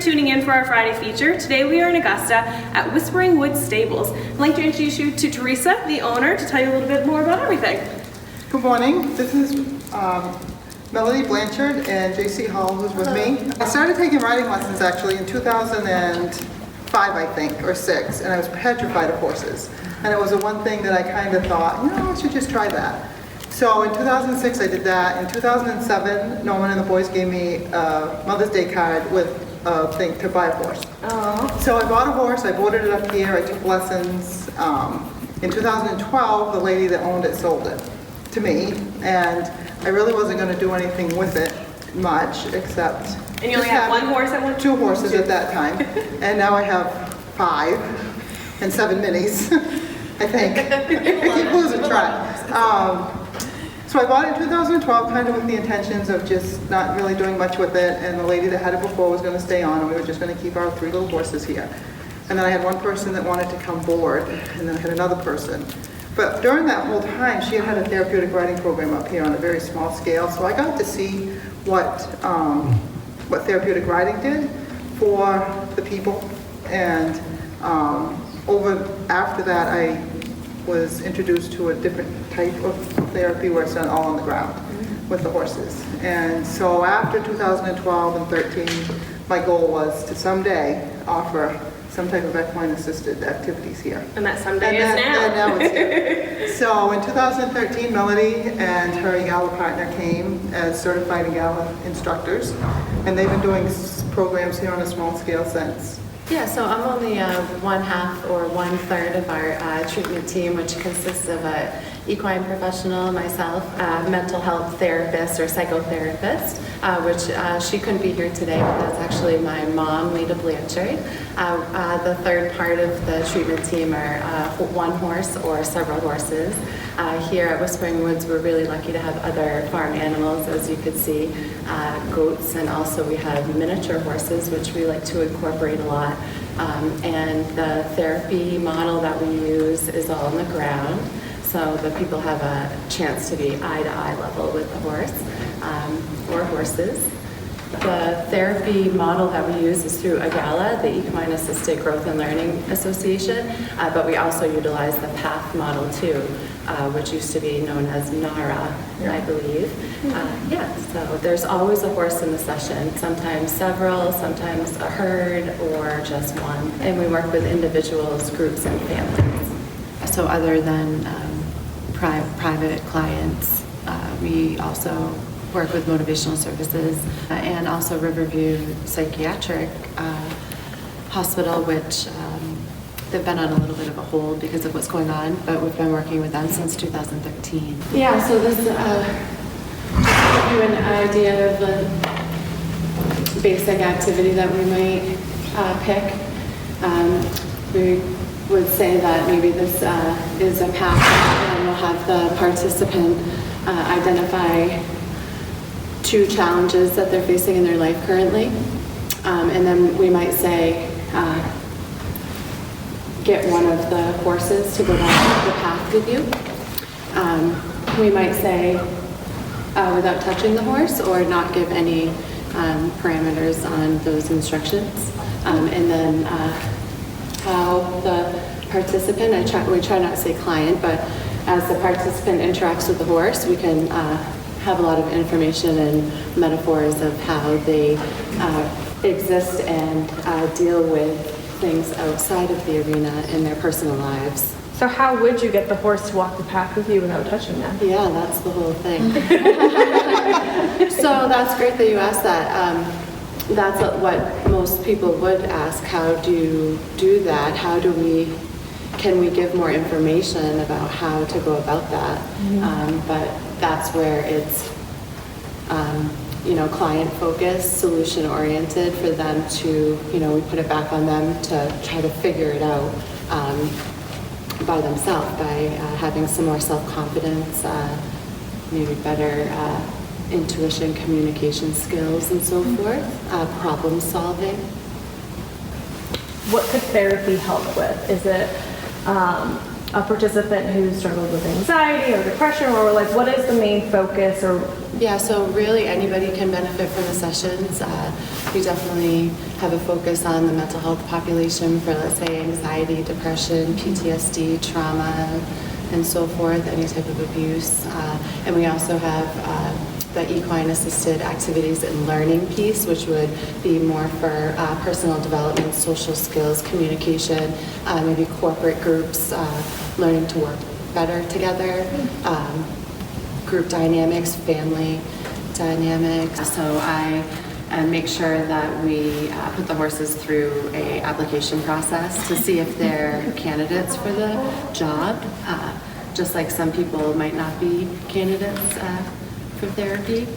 tuning in for our Friday feature. Today we are in Augusta at Whispering Woods Stables. I'd like to introduce you to Teresa, the owner, to tell you a little bit more about everything. Good morning. This is Melody Blanchard and JC Hall, who's with me. I started taking riding lessons actually in 2005, I think, or 6, and I was petrified of horses. And it was the one thing that I kind of thought, you know, I should just try that. So in 2006 I did that. In 2007, Norman and the boys gave me a Mother's Day card with a thing to buy a horse. Oh. So I bought a horse, I boarded it up here, I took lessons. In 2012, the lady that owned it sold it to me, and I really wasn't going to do anything with it much, except... And you only had one horse at one time? 2 horses at that time, and now I have 5 and 7 minis, I think. I keep losing track. So I bought it in 2012, kind of with the intentions of just not really doing much with it, and the lady that had it before was going to stay on, and we were just going to keep our 3 little horses here. And then I had one person that wanted to come board, and then I had another person. But during that whole time, she had a therapeutic riding program up here on a very small scale, so I got to see what therapeutic riding did for the people. And after that, I was introduced to a different type of therapy where it's done all on the ground with the horses. And so after 2012 and 13, my goal was to someday offer some type of equine assisted activities here. And that someday is now. And now it's here. So in 2013, Melody and her EGALA partner came as certified EGALA instructors, and they've been doing programs here on a small scale since. Yeah, so I'm only 1/2 or 1/3 of our treatment team, which consists of an equine professional, myself, mental health therapist or psychotherapist, which she couldn't be here today, but that's actually my mom, Lita Blanchard. The third part of the treatment team are 1 horse or several horses. Here at Whispering Woods, we're really lucky to have other farm animals, as you could see, goats, and also we have miniature horses, which we like to incorporate a lot. And the therapy model that we use is all on the ground, so the people have a chance to be eye-to-eye level with the horse or horses. The therapy model that we use is through EGALA, the Equine Assisted Growth and Learning Association, but we also utilize the PATH model too, which used to be known as NARA, I believe. So there's always a horse in the session, sometimes several, sometimes a herd, or just one. And we work with individuals, groups, and families. So other than private clients, we also work with motivational services and also Riverview Psychiatric Hospital, which they've been on a little bit of a hold because of what's going on, but we've been working with them since 2013. Yeah, so this just to give you an idea of the basic activity that we might pick. We would say that maybe this is a path, and we'll have the participant identify 2 challenges that they're facing in their life currently. And then we might say, get one of the horses to go down the path with you. We might say, without touching the horse, or not give any parameters on those instructions. And then how the participant, we try not to say client, but as the participant interacts with the horse, we can have a lot of information and metaphors of how they exist and deal with things outside of the arena in their personal lives. So how would you get the horse to walk the path with you without touching them? Yeah, that's the whole thing. So that's great that you asked that. That's what most people would ask. How do you do that? Can we give more information about how to go about that? But that's where it's, client focused, solution oriented for them to, we put it back on them to try to figure it out by themselves, by having some more self-confidence, maybe better intuition, communication skills, and so forth, problem solving. What could therapy help with? Is it a participant who struggled with anxiety or depression, or like what is the main focus? Or Yeah, so really anybody can benefit from the sessions. We definitely have a focus on the mental health population for, let's say, anxiety, depression, PTSD, trauma, and so forth, any type of abuse. And we also have the equine assisted activities and learning piece, which would be more for personal development, social skills, communication, maybe corporate groups, learning to work better together, group dynamics, family dynamics. So I make sure that we put the horses through a application process to see if they're candidates for the job, just like some people might not be candidates for therapy.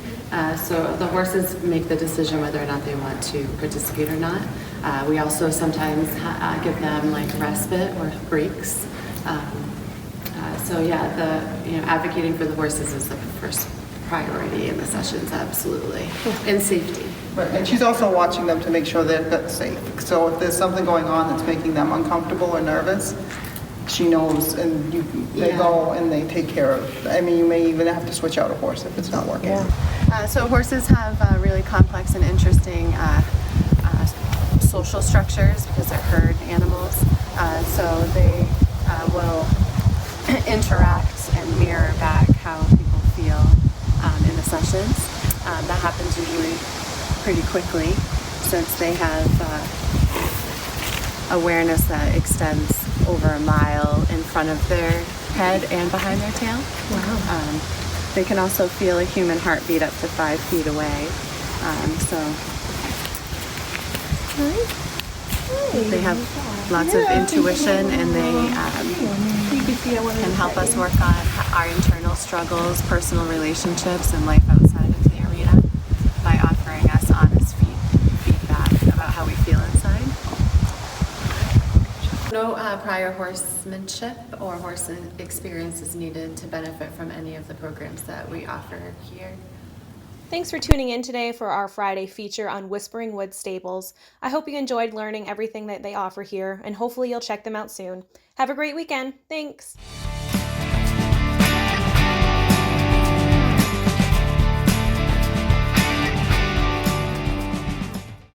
So the horses make the decision whether or not they want to participate or not. We also sometimes give them like respite or breaks. So yeah, advocating for the horses is the first priority in the sessions, absolutely, and safety. Right, and she's also watching them to make sure that that's safe. So if there's something going on that's making them uncomfortable or nervous, she knows, and they go and they take care of. I mean, you may even have to switch out a horse if it's not working. Yeah. So horses have really complex and interesting social structures because they're herd animals. So they will interact and mirror back how people feel in the sessions. That happens usually pretty quickly since they have awareness that extends over a mile in front of their head and behind their tail. Wow. They can also feel a human heartbeat up to 5 feet away. They have lots of intuition, and they can help us work on our internal struggles, personal relationships, and life outside of the arena by offering us honest feedback about how we feel inside. No prior horsemanship or horse experience is needed to benefit from any of the programs that we offer here. thanks for tuning in today for our Friday feature on Whispering Woods Stables. I hope you enjoyed learning everything that they offer here, and hopefully you'll check them out soon. Have a great weekend. Thanks.